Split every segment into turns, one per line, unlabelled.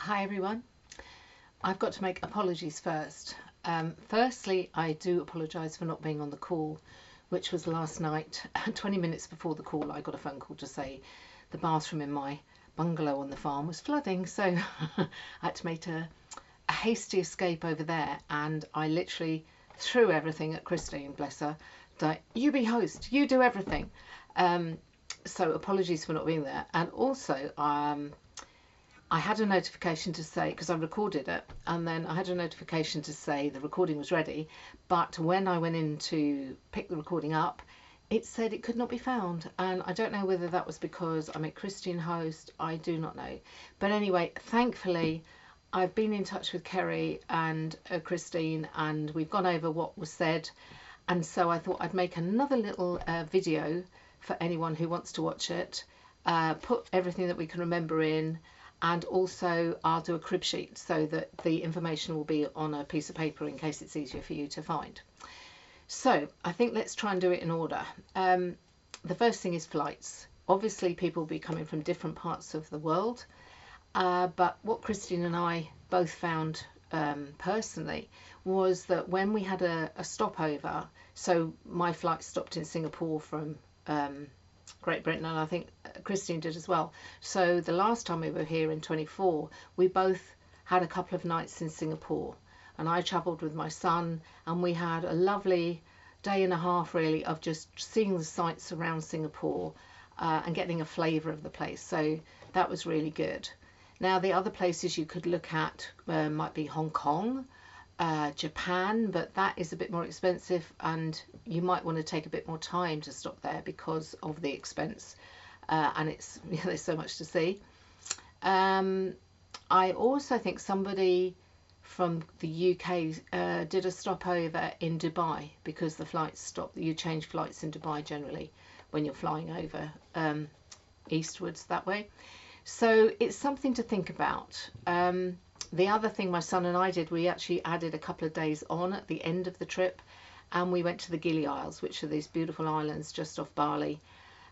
Hi everyone. I've got to make apologies first. Firstly, I do apologise for not being on the call, which was last night. 20 minutes before the call, I got a phone call to say the bathroom in my bungalow on the farm was flooding, so I had to make a hasty escape over there, and I literally threw everything at Christine, bless her. Like, you be host, you do everything. So apologies for not being there. And also, I had a notification to say, because I recorded it, and then I had a notification to say the recording was ready, but when I went in to pick the recording up, it said it could not be found, and I don't know whether that was because I made Christian host, I do not know. But anyway, thankfully, I've been in touch with Kerry and Christine, and we've gone over what was said, and so I thought I'd make another little video for anyone who wants to watch it, put everything that we can remember in, and also I'll do a crib sheet so that the information will be on a piece of paper in case it's easier for you to find. So I think let's try and do it in order. The first thing is flights. Obviously people will be coming from different parts of the world, but what Christine and I both found personally was that when we had a stopover, so my flight stopped in Singapore from Great Britain, and I think Christine did as well. So the last time we were here in 24, we both had a couple of nights in Singapore, and I travelled with my son, and we had a lovely day and a half really of just seeing the sights around Singapore and getting a flavour of the place. So that was really good. Now the other places you could look at might be Hong Kong, Japan, but that is a bit more expensive, and you might want to take a bit more time to stop there because of the expense, and it's there's so much to see. I also think somebody from the UK did a stopover in Dubai, because the flights stop. You change flights in Dubai generally when you're flying over eastwards that way, so it's something to think about. The other thing my son and I did, we actually added a couple of days on at the end of the trip, and we went to the Gili Isles, which are these beautiful islands just off Bali.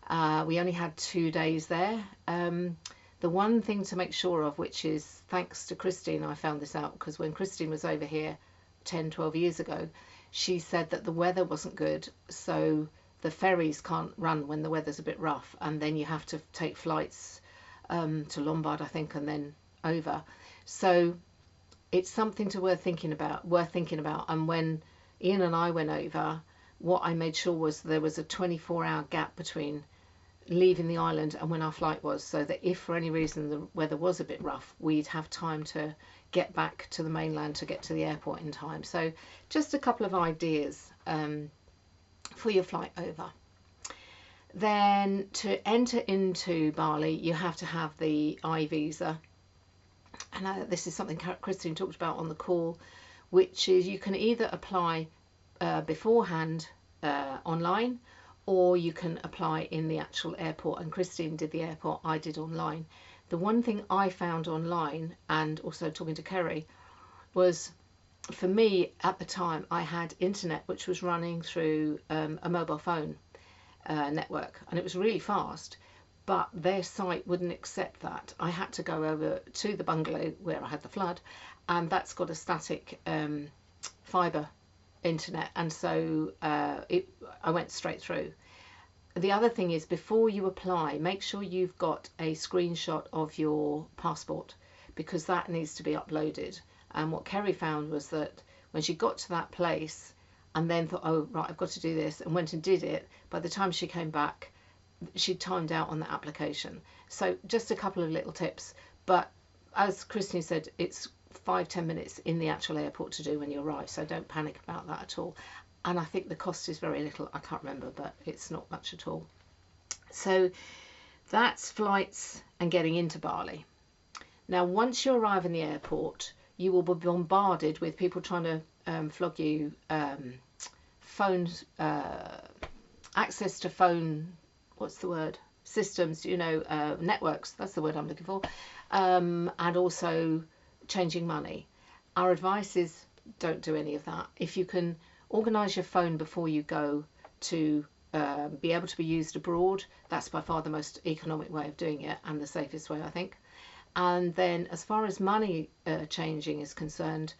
We only had 2 days there. The one thing to make sure of, which is thanks to Christine, I found this out because when Christine was over here 10-12 years ago, she said that the weather wasn't good, so the ferries can't run when the weather's a bit rough, and then you have to take flights to Lombard, I think, and then over. So it's something to worth thinking about. And when Ian and I went over, what I made sure was there was a 24-hour gap between leaving the island and when our flight was, so that if for any reason the weather was a bit rough, we'd have time to get back to the mainland to get to the airport in time. So just a couple of ideas for your flight over. Then to enter into Bali, you have to have the I-visa. And this is something Christine talked about on the call, which is you can either apply beforehand online, or you can apply in the actual airport. And Christine did the airport, I did online. The one thing I found online, and also talking to Kerry, was for me at the time I had internet which was running through a mobile phone network, and it was really fast. But their site wouldn't accept that. I had to go over to the bungalow where I had the flood, and that's got a static fibre internet, and so I went straight through. The other thing is, before you apply, make sure you've got a screenshot of your passport, because that needs to be uploaded. And what Kerry found was that when she got to that place and then thought, oh right, I've got to do this, and went and did it, by the time she came back, she timed out on the application. So just a couple of little tips, but as Christine said, it's 5-10 minutes in the actual airport to do when you arrive, so don't panic about that at all. And I think the cost is very little, I can't remember, but it's not much at all. So that's flights and getting into Bali. Now once you arrive in the airport, you will be bombarded with people trying to flog you phones, access to phone, what's the word, systems, you know, networks, that's the word I'm looking for, and also changing money. Our advice is don't do any of that. If you can organise your phone before you go to be able to be used abroad, that's by far the most economic way of doing it, and the safest way, I think. And then as far as money changing is concerned,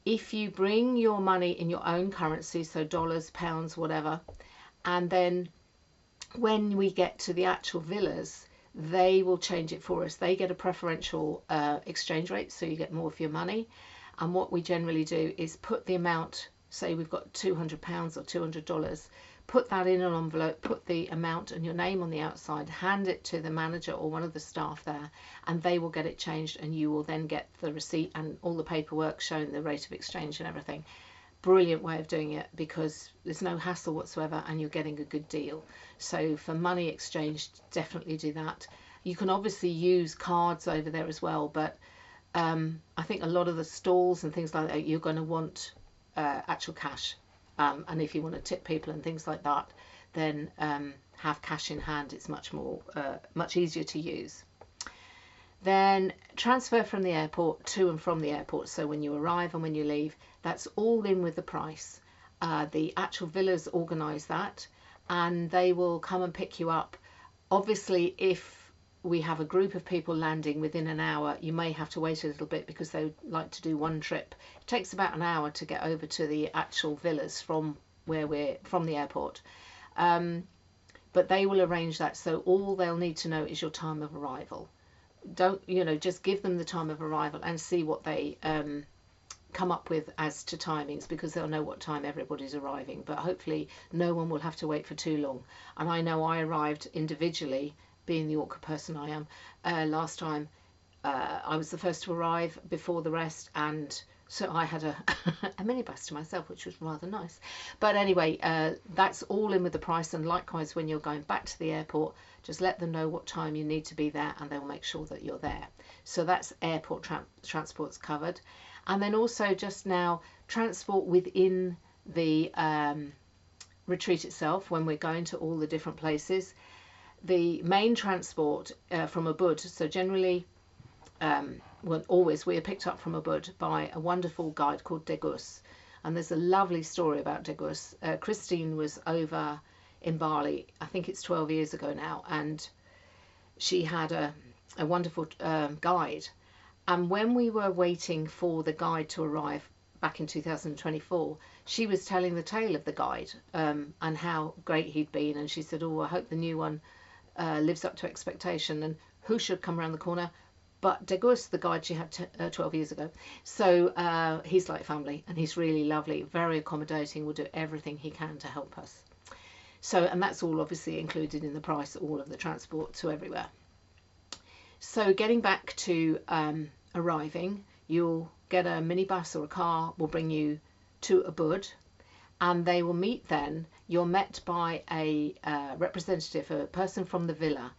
if you bring your money in your own currency, so dollars, pounds, whatever, and then when we get to the actual villas, they will change it for us. They get a preferential exchange rate, so you get more for your money. And what we generally do is put the amount, say we've got £200 or $200, put that in an envelope, put the amount and your name on the outside, hand it to the manager or one of the staff there, and they will get it changed, and you will then get the receipt and all the paperwork showing the rate of exchange and everything. Brilliant way of doing it, because there's no hassle whatsoever and you're getting a good deal. So for money exchange, definitely do that. You can obviously use cards over there as well, but I think a lot of the stalls and things like that, you're going to want actual cash. And if you want to tip people and things like that, then have cash in hand. It's much easier to use. Then transfer from the airport to and from the airport. So when you arrive and when you leave, that's all in with the price. The actual villas organise that, and they will come and pick you up. Obviously, if we have a group of people landing within an hour, you may have to wait a little bit because they like to do one trip. It takes about an hour to get over to the actual villas from the airport. But they will arrange that, so all they'll need to know is your time of arrival. Don't, just give them the time of arrival and see what they come up with as to timings, because they'll know what time everybody's arriving. But hopefully no one will have to wait for too long. And I know I arrived individually, being the awkward person I am, last time. I was the first to arrive before the rest, and so I had a minibus to myself, which was rather nice. But anyway, that's all in with the price. And likewise, when you're going back to the airport, just let them know what time you need to be there, and they'll make sure that you're there. So that's airport transport's covered. And then also just now, transport within the retreat itself, when we're going to all the different places. The main transport from Ubud, so generally, always we are picked up from Ubud by a wonderful guide called Degus. And there's a lovely story about Degus. Christine was over in Bali, I think it's 12 years ago now, and she had a wonderful guide. And when we were waiting for the guide to arrive back in 2024, she was telling the tale of the guide and how great he'd been. And she said, oh, I hope the new one lives up to expectation, and who should come around the corner but Degus, the guide she had 12 years ago. So he's like family, and he's really lovely, very accommodating, will do everything he can to help us. So, and that's all obviously included in the price, all of the transport to everywhere. So getting back to arriving, you'll get a minibus or a car will bring you to Ubud, and they will meet then. You're met by a representative, a person from the villa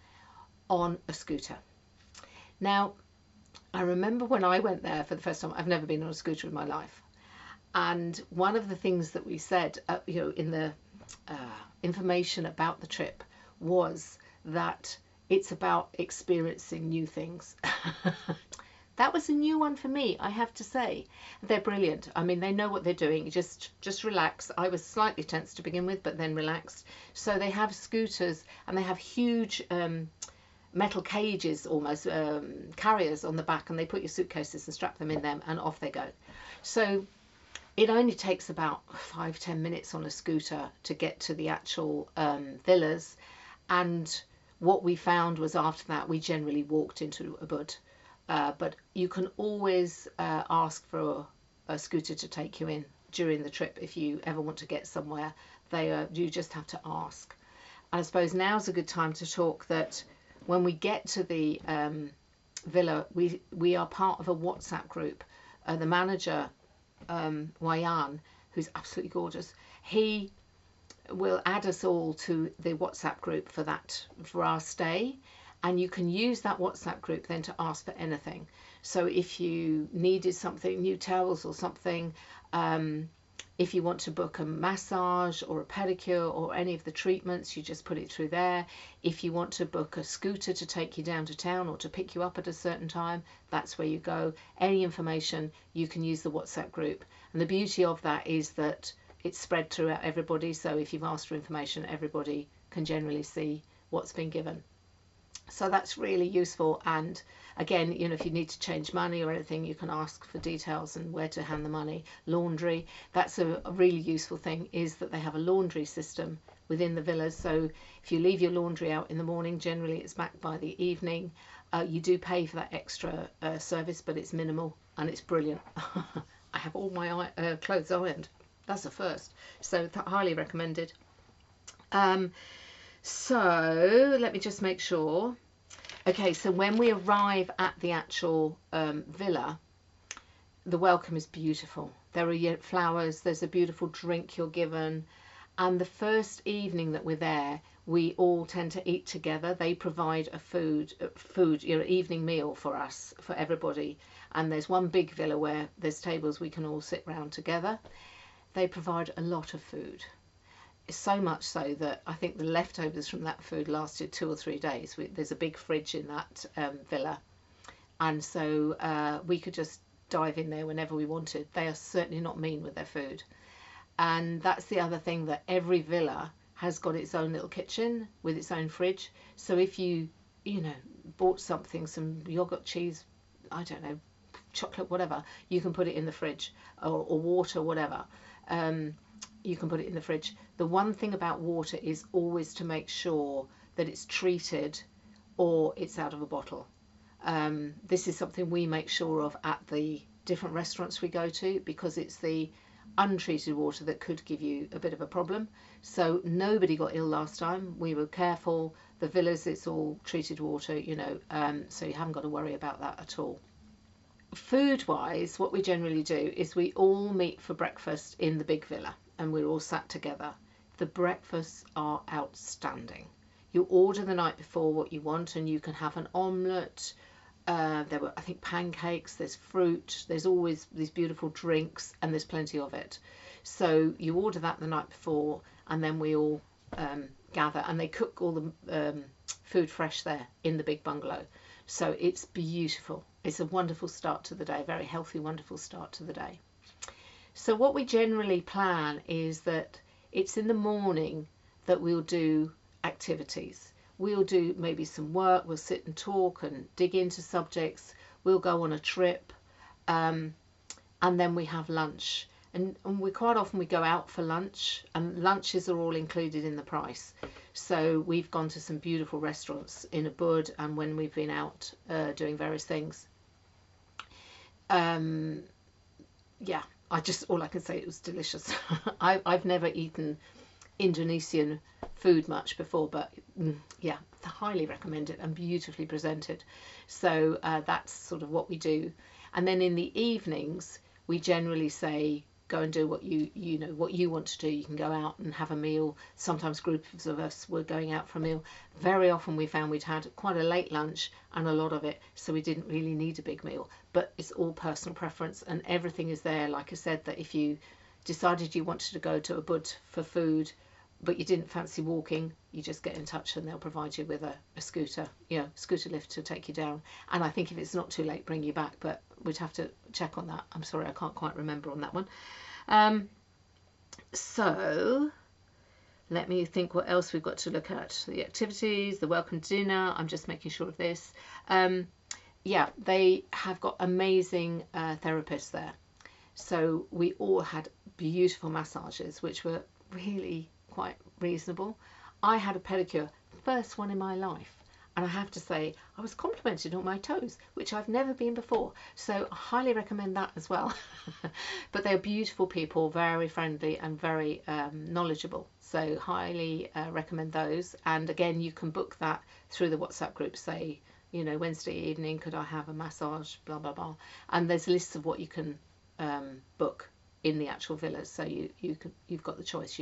on a scooter. Now, I remember when I went there for the first time, I've never been on a scooter in my life. And one of the things that we said, in the information about the trip was that it's about experiencing new things. That was a new one for me, I have to say. They're brilliant. I mean, they know what they're doing. Just relax. I was slightly tense to begin with, but then relaxed. So they have scooters, and they have huge metal cages, almost carriers on the back, and they put your suitcases and strap them in them, and off they go. So it only takes about 5-10 minutes on a scooter to get to the actual villas. And what we found was after that, we generally walked into Ubud. But you can always ask for a scooter to take you in during the trip if you ever want to get somewhere. You just have to ask. And I suppose now's a good time to talk that when we get to the villa, we are part of a WhatsApp group. The manager, Wayan, who's absolutely gorgeous, he will add us all to the WhatsApp group for our stay. And you can use that WhatsApp group then to ask for anything. So if you needed something, new towels or something, if you want to book a massage or a pedicure or any of the treatments, you just put it through there. If you want to book a scooter to take you down to town or to pick you up at a certain time, that's where you go. Any information, you can use the WhatsApp group. And the beauty of that is that it's spread throughout everybody. So if you've asked for information, everybody can generally see what's been given. So that's really useful. And again, you know, if you need to change money or anything, you can ask for details and where to hand the money. Laundry, that's a really useful thing, is that they have a laundry system within the villas. So if you leave your laundry out in the morning, generally it's back by the evening. You do pay for that extra service, but it's minimal and it's brilliant. I have all my clothes ironed. That's a first. So highly recommended. So let me just make sure. Okay, so when we arrive at the actual villa, the welcome is beautiful. There are flowers, there's a beautiful drink you're given, and the first evening that we're there, we all tend to eat together. They provide a food, you know, evening meal for us, for everybody. And there's one big villa where there's tables we can all sit round together. They provide a lot of food. So much so that I think the leftovers from that food lasted 2 or 3 days. There's a big fridge in that villa, and so we could just dive in there whenever we wanted. They are certainly not mean with their food. And that's the other thing, that every villa has got its own little kitchen with its own fridge. So if you know, bought something, some yogurt, cheese, I don't know, chocolate, whatever, you can put it in the fridge, or water, whatever. You can put it in the fridge. The one thing about water is always to make sure that it's treated or it's out of a bottle. This is something we make sure of at the different restaurants we go to, because it's the untreated water that could give you a bit of a problem. So nobody got ill last time. We were careful. The villas, it's all treated water, you know, so you haven't got to worry about that at all. Food wise, what we generally do is we all meet for breakfast in the big villa, and we're all sat together. The breakfasts are outstanding. You order the night before what you want, and you can have an omelette. There were, I think, pancakes, there's fruit, there's always these beautiful drinks, and there's plenty of it. So you order that the night before, and then we all gather, and they cook all the food fresh there in the big bungalow. So it's beautiful. It's a wonderful start to the day, very healthy, wonderful start to the day. So what we generally plan is that it's in the morning that we'll do activities. We'll do maybe some work, we'll sit and talk and dig into subjects, we'll go on a trip, and then we have lunch. And we quite often we go out for lunch, and lunches are all included in the price. So we've gone to some beautiful restaurants in Ubud, and when we've been out doing various things. Yeah, all I can say, it was delicious. I've never eaten Indonesian food much before, but yeah, highly recommend it, and beautifully presented. So that's sort of what we do. And then in the evenings, we generally say, go and do what you know what you want to do. You can go out and have a meal. Sometimes groups of us were going out for a meal. Very often we found we'd had quite a late lunch and a lot of it, so we didn't really need a big meal. But it's all personal preference, and everything is there. Like I said, that if you decided you wanted to go to a Ubud for food, but you didn't fancy walking, you just get in touch and they'll provide you with a scooter, scooter lift to take you down. And I think if it's not too late, bring you back, but we'd have to check on that. I'm sorry, I can't quite remember on that one. So let me think what else we've got to look at. The activities, the welcome dinner, I'm just making sure of this. Yeah, they have got amazing therapists there. So we all had beautiful massages, which were really quite reasonable. I had a pedicure, first one in my life, and I have to say I was complimented on my toes, which I've never been before, so I highly recommend that as well. But they're beautiful people, very friendly and very knowledgeable, so highly recommend those. And again, you can book that through the WhatsApp group, say, Wednesday evening, could I have a massage, blah blah blah, and there's lists of what you can book in the actual villas, so you've got the choice,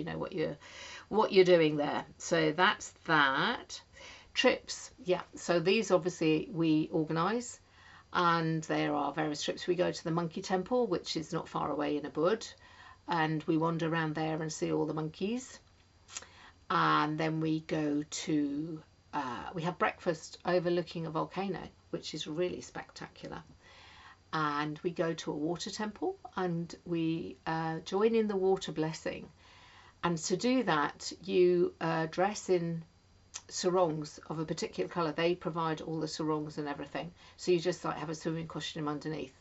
what you're doing there. So that's that. Trips, yeah, so these obviously we organise, and there are various trips. We go to the monkey temple, which is not far away in Ubud, and we wander around there and see all the monkeys. And then we go to we have breakfast overlooking a volcano, which is really spectacular. And we go to a water temple, and we join in the water blessing. And to do that, you dress in sarongs of a particular colour. They provide all the sarongs and everything. So you just like have a swimming costume underneath.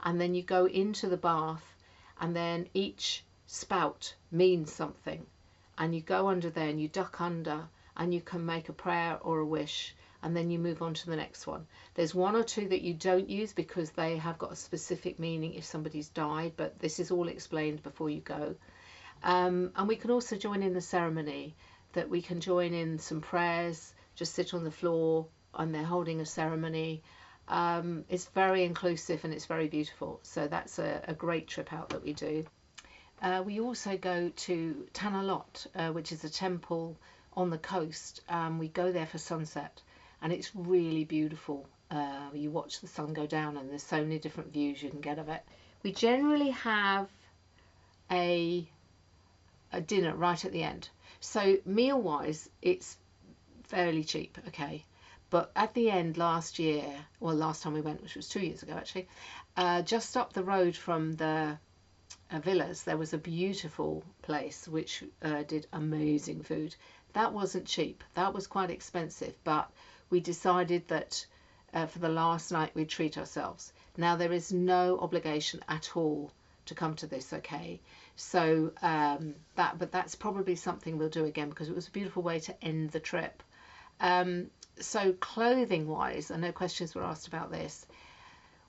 And then you go into the bath, and then each spout means something. And you go under there and you duck under, and you can make a prayer or a wish, and then you move on to the next one. There's one or two that you don't use because they have got a specific meaning if somebody's died, but this is all explained before you go. And we can also join in the ceremony, that we can join in some prayers, just sit on the floor, and they're holding a ceremony. It's very inclusive and it's very beautiful. So that's a great trip out that we do. We also go to Tanalot, which is a temple on the coast. We go there for sunset, and it's really beautiful. You watch the sun go down, and there's so many different views you can get of it. We generally have a dinner right at the end. So meal wise, it's fairly cheap, okay. But at the end last year, well, last time we went, which was 2 years ago actually, just up the road from the villas, there was a beautiful place which did amazing food. That wasn't cheap, that was quite expensive, but we decided that for the last night we'd treat ourselves. Now there is no obligation at all to come to this, okay. So but that's probably something we'll do again, because it was a beautiful way to end the trip. So clothing wise, I know questions were asked about this.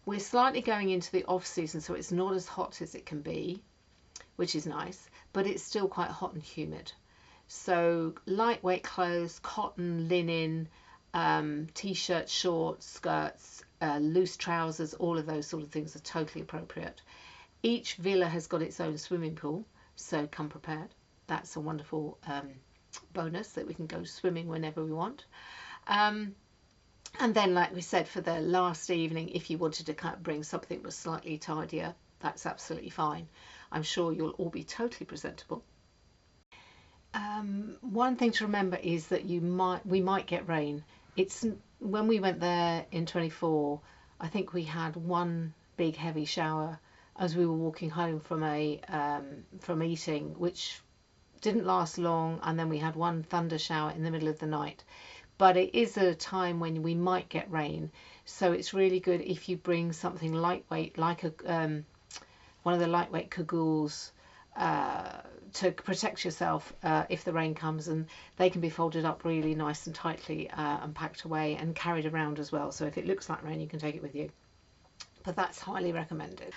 We're slightly going into the off season, so it's not as hot as it can be, which is nice, but it's still quite hot and humid. So lightweight clothes, cotton, linen, t-shirts, shorts, skirts, loose trousers, all of those sort of things are totally appropriate. Each villa has got its own swimming pool, so come prepared. That's a wonderful bonus, that we can go swimming whenever we want. And then, like we said, for the last evening, if you wanted to kind of bring something that was slightly tidier, that's absolutely fine. I'm sure you'll all be totally presentable. One thing to remember is that we might get rain. When we went there in 24, I think we had one big heavy shower as we were walking home from eating, which didn't last long, and then we had one thunder shower in the middle of the night. But it is a time when we might get rain, so it's really good if you bring something lightweight, like one of the lightweight cagoules, to protect yourself if the rain comes, and they can be folded up really nice and tightly and packed away and carried around as well. So if it looks like rain, you can take it with you. But that's highly recommended.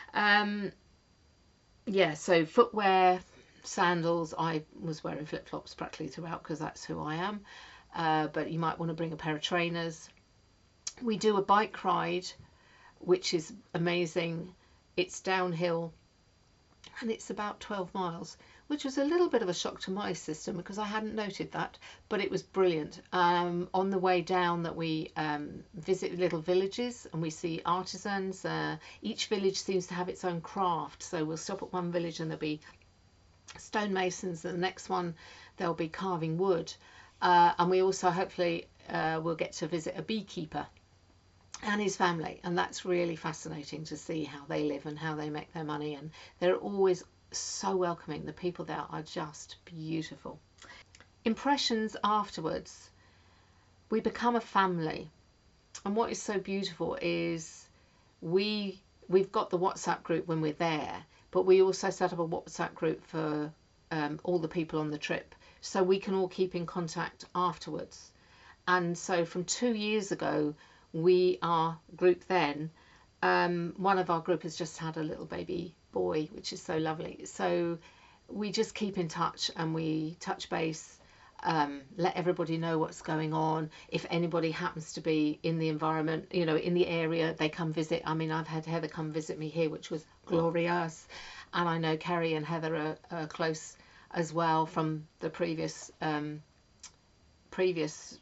Yeah, so footwear, sandals. I was wearing flip-flops practically throughout because that's who I am. But you might want to bring a pair of trainers. We do a bike ride, which is amazing. It's downhill, and it's about 12 miles, which was a little bit of a shock to my system because I hadn't noted that, but it was brilliant. On the way down, that we visit little villages and we see artisans. Each village seems to have its own craft, so we'll stop at one village and there'll be stonemasons, and the next one they'll be carving wood. And we also hopefully will get to visit a beekeeper and his family, and that's really fascinating to see how they live and how they make their money, and they're always so welcoming. The people there are just beautiful. Impressions afterwards, we become a family, and what is so beautiful is we've got the WhatsApp group when we're there, but we also set up a WhatsApp group for all the people on the trip, so we can all keep in contact afterwards. And so from 2 years ago, our group then, one of our group has just had a little baby boy, which is so lovely. So we just keep in touch and we touch base, let everybody know what's going on. If anybody happens to be in the environment, in the area, they come visit. I mean, I've had Heather come visit me here, which was glorious. And I know Kerry and Heather are close as well from the previous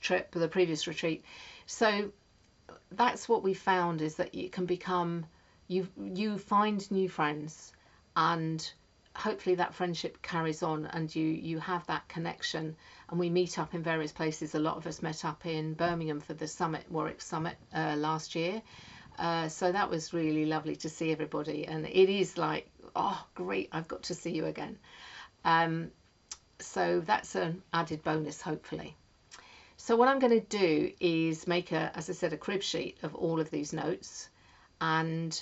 trip, the previous retreat. So that's what we found, is that you can become, you find new friends, and hopefully that friendship carries on, and you have that connection. And we meet up in various places. A lot of us met up in Birmingham for the summit, Warwick Summit, last year. So that was really lovely to see everybody, and it is like, oh great, I've got to see you again. So that's an added bonus, hopefully. So what I'm going to do is make as I said, a crib sheet of all of these notes, and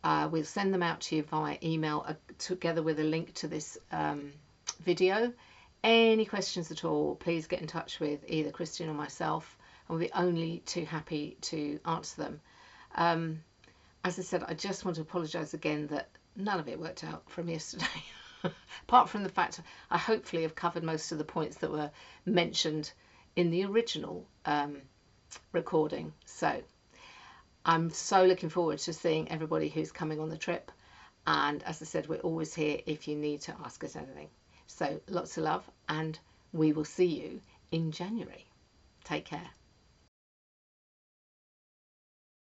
we'll send them out to you via email together with a link to this video. Any questions at all, please get in touch with either Christian or myself, and we'll be only too happy to answer them. As I said, I just want to apologise again that none of it worked out from yesterday. Apart from the fact I hopefully have covered most of the points that were mentioned in the original recording. So I'm so looking forward to seeing everybody who's coming on the trip. And as I said, we're always here if you need to ask us anything. So lots of love, and we will see you in January. Take care.